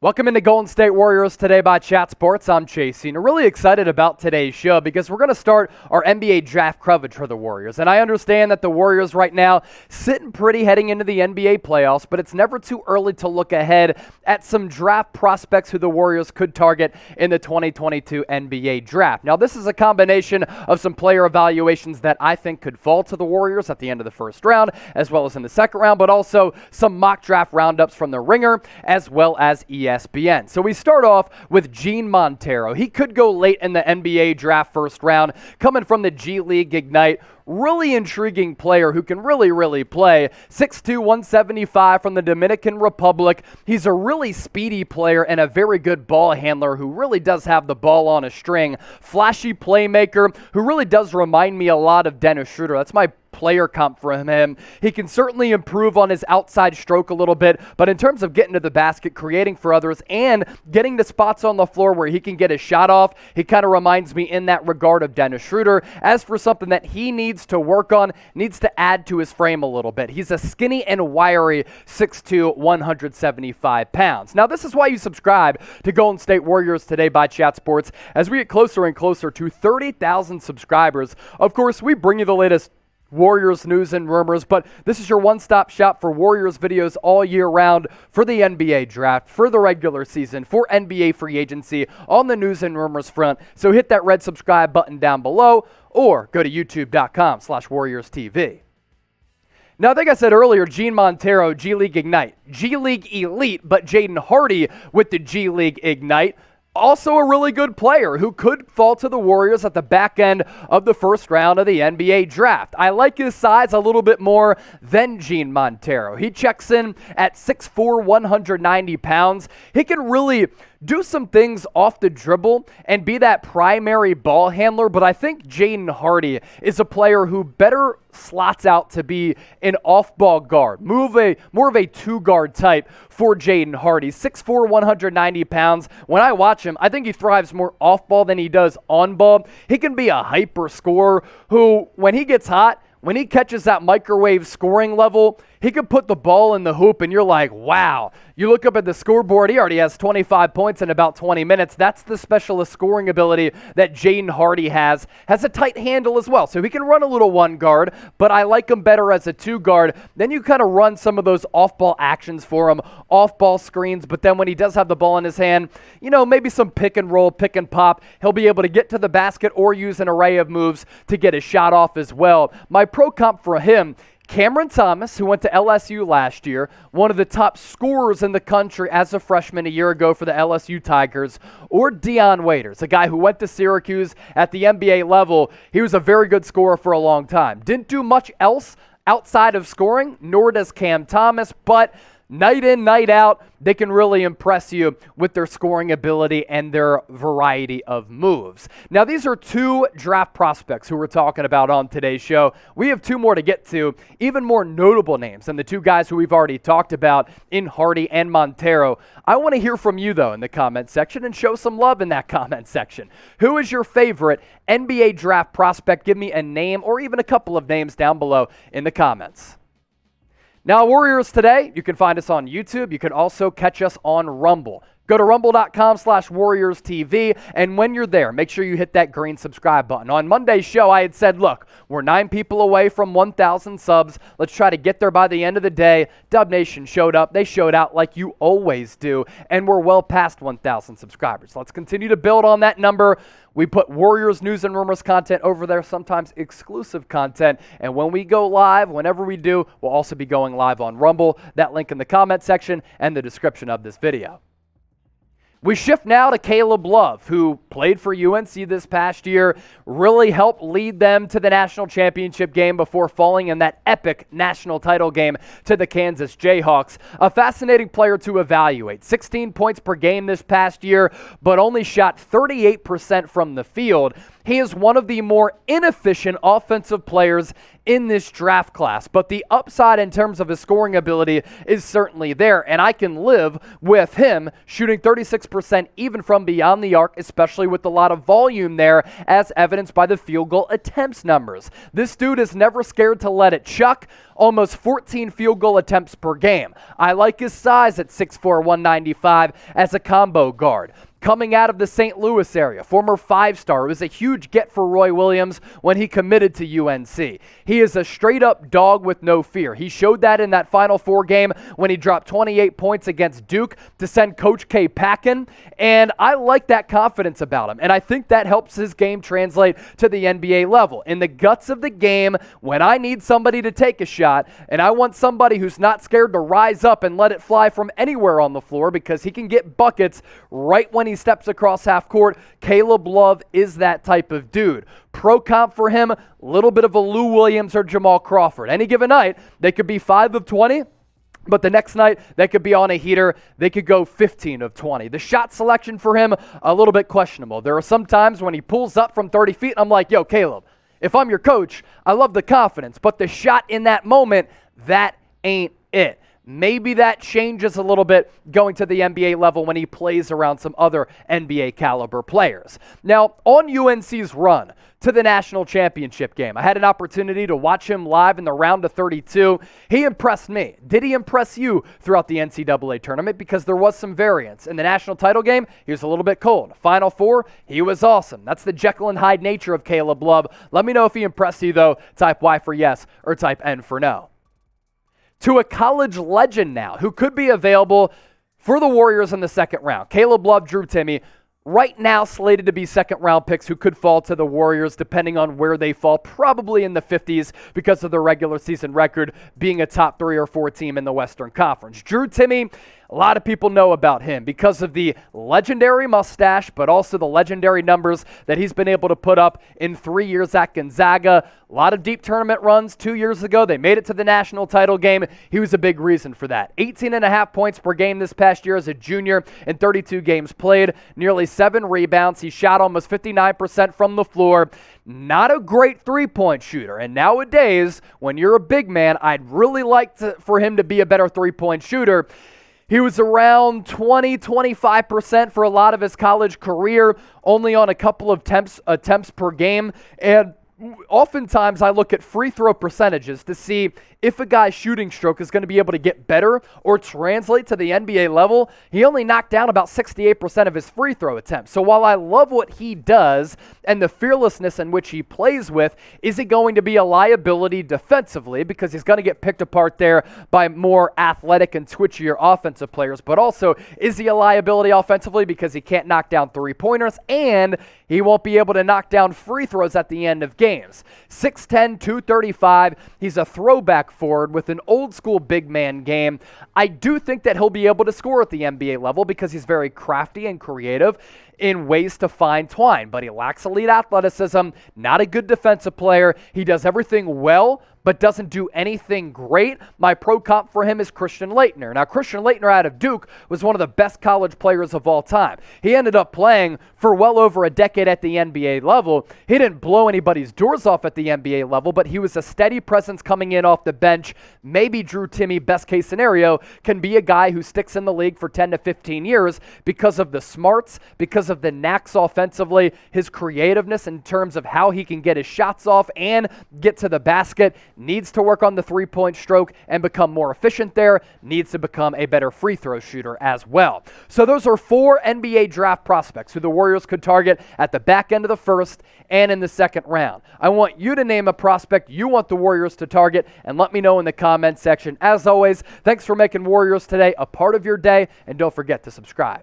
Welcome into Golden State Warriors Today by Chat Sports. I'm Chase. I'm really excited about today's show because we're going to start our NBA draft coverage for the Warriors. And I understand that the Warriors right now sitting pretty heading into the NBA playoffs, but it's never too early to look ahead at some draft prospects who the Warriors could target in the 2022 NBA draft. Now, this is a combination of some player evaluations that I think could fall to the Warriors at the end of the first round, as well as in the second round, but also some mock draft roundups from the Ringer, as well as ESPN. So we start off with Gene Montero. He could go late in the NBA draft first round, coming from the G League Ignite. Really intriguing player who can really play. 6'2", 175 from the Dominican Republic. He's a really speedy player and a very good ball handler who really does have the ball on a string. Flashy playmaker who really does remind me a lot of Dennis Schroeder. That's my player comp for him. He can certainly improve on his outside stroke a little bit, but in terms of getting to the basket, creating for others, and getting to spots on the floor where he can get his shot off, he kind of reminds me in that regard of Dennis Schroeder. As for something that he needs to work on, needs to add to his frame a little bit. He's a skinny and wiry 6'2", 175 pounds. Now, this is why you subscribe to Golden State Warriors Today by Chat Sports. As we get closer and closer to 30,000 subscribers, of course, we bring you the latest Warriors news and rumors, but this is your one-stop shop for Warriors videos all year round for the NBA draft, for the regular season, for NBA free agency, on the news and rumors front. So hit that red subscribe button down below or go to youtube.com/WarriorsTV. Now, I think I said earlier, Gene Montero, G League Ignite. G League Elite, but Jaden Hardy with the G League Ignite. Also a really good player who could fall to the Warriors at the back end of the first round of the NBA draft. I like his size a little bit more than Gene Montero. He checks in at 6'4", 190 pounds. He can really do some things off the dribble and be that primary ball handler, but I think Jaden Hardy is a player who better slots out to be an off-ball guard, more of a two-guard type for Jaden Hardy. 6'4", 190 pounds. When I watch him, I think he thrives more off-ball than he does on-ball. He can be a hyper scorer who, when he gets hot, when he catches that microwave scoring level, he could put the ball in the hoop and you're like, wow. You look up at the scoreboard, he already has 25 points in about 20 minutes. That's the specialist scoring ability that Jaden Hardy has. Has a tight handle as well, so he can run a little one guard, but I like him better as a two guard. Then you kind of run some of those off-ball actions for him, off-ball screens, but then when he does have the ball in his hand, maybe some pick and roll, pick and pop, he'll be able to get to the basket or use an array of moves to get his shot off as well. My pro comp for him, Cameron Thomas, who went to LSU last year, one of the top scorers in the country as a freshman a year ago for the LSU Tigers, or Dion Waiters, a guy who went to Syracuse at the NBA level. He was a very good scorer for a long time. Didn't do much else outside of scoring, nor does Cam Thomas, but night in, night out, they can really impress you with their scoring ability and their variety of moves. Now, these are two draft prospects who we're talking about on today's show. We have two more to get to, even more notable names than the two guys who we've already talked about in Hardy and Montero. I want to hear from you, though, in the comment section and show some love in that comment section. Who is your favorite NBA draft prospect? Give me a name or even a couple of names down below in the comments. Now, Warriors Today, you can find us on YouTube. You can also catch us on Rumble. Go to rumble.com/WarriorsTV, and when you're there, make sure you hit that green subscribe button. On Monday's show, I had said, look, we're 9 people away from 1,000 subs. Let's try to get there by the end of the day. Dub Nation showed up. They showed out like you always do, and we're well past 1,000 subscribers. Let's continue to build on that number. We put Warriors news and rumors content over there, sometimes exclusive content. And when we go live, whenever we do, we'll also be going live on Rumble. That link in the comment section and the description of this video. We shift now to Caleb Love, who played for UNC this past year, really helped lead them to the national championship game before falling in that epic national title game to the Kansas Jayhawks. A fascinating player to evaluate. 16 points per game this past year, but only shot 38% from the field. he is one of the more inefficient offensive players in this draft class, but the upside in terms of his scoring ability is certainly there, and I can live with him shooting 36% even from beyond the arc, especially with a lot of volume there, as evidenced by the field goal attempts numbers. This dude is never scared to let it chuck, almost 14 field goal attempts per game. I like his size at 6'4", 195 as a combo guard. Coming out of the St. Louis area, former five-star, it was a huge get for Roy Williams when he committed to UNC. He is a straight-up dog with no fear. He showed that in that Final Four game when he dropped 28 points against Duke to send Coach K packing, and I like that confidence about him, and I think that helps his game translate to the NBA level. In the guts of the game, when I need somebody to take a shot, and I want somebody who's not scared to rise up and let it fly from anywhere on the floor because he can get buckets right when he steps across half court, Caleb Love is that type of dude. Pro comp for him, a little bit of a Lou Williams or Jamal Crawford. Any given night, they could be 5 of 20, but the next night, they could be on a heater. They could go 15 of 20. The shot selection for him, a little bit questionable. There are some times when he pulls up from 30 feet, I'm like, yo, Caleb, if I'm your coach, I love the confidence, but the shot in that moment, that ain't it. Maybe that changes a little bit going to the NBA level when he plays around some other NBA caliber players. Now, on UNC's run to the national championship game, I had an opportunity to watch him live in the round of 32. He impressed me. Did he impress you throughout the NCAA tournament? Because there was some variance. In the national title game, he was a little bit cold. Final Four, he was awesome. That's the Jekyll and Hyde nature of Caleb Love. Let me know if he impressed you, though. Type Y for yes or type N for no. To a college legend now who could be available for the Warriors in the second round. Caleb Love, Drew Timme, right now slated to be second-round picks who could fall to the Warriors depending on where they fall, probably in the 50s because of their regular season record being a top 3 or 4 team in the Western Conference. Drew Timme, a lot of people know about him because of the legendary mustache, but also the legendary numbers that he's been able to put up in 3 years at Gonzaga. A lot of deep tournament runs 2 years ago. They made it to the national title game. He was a big reason for that. 18.5 points per game this past year as a junior in 32 games played, nearly 7 rebounds. He shot almost 59% from the floor. Not a great three-point shooter. And nowadays, when you're a big man, I'd really like for him to be a better three-point shooter. He was around 20-25% for a lot of his college career, only on a couple of attempts per game. And oftentimes I look at free throw percentages to see if a guy's shooting stroke is going to be able to get better or translate to the NBA level. He only knocked down about 68% of his free throw attempts. So while I love what he does and the fearlessness in which he plays with, is he going to be a liability defensively because he's going to get picked apart there by more athletic and twitchier offensive players, but also is he a liability offensively because he can't knock down three-pointers and he won't be able to knock down free throws at the end of games. 6'10", 235. He's a throwback forward with an old school big man game. I do think that he'll be able to score at the NBA level because he's very crafty and creative in ways to find twine, but he lacks elite athleticism, not a good defensive player. He does everything well, but doesn't do anything great. My pro comp for him is Christian Laettner. Now, Christian Laettner out of Duke was one of the best college players of all time. He ended up playing for well over a decade at the NBA level. He didn't blow anybody's doors off at the NBA level, but he was a steady presence coming in off the bench. Maybe Drew Timme, best case scenario, can be a guy who sticks in the league for 10 to 15 years because of the smarts, because of the knacks offensively, his creativeness in terms of how he can get his shots off and get to the basket. Needs to work on the three-point stroke and become more efficient there. Needs to become a better free throw shooter as well. So those are 4 NBA draft prospects who the Warriors could target at the back end of the first and in the second round. I want you to name a prospect you want the Warriors to target and let me know in the comments section. As always, thanks for making Warriors Today a part of your day, and don't forget to subscribe.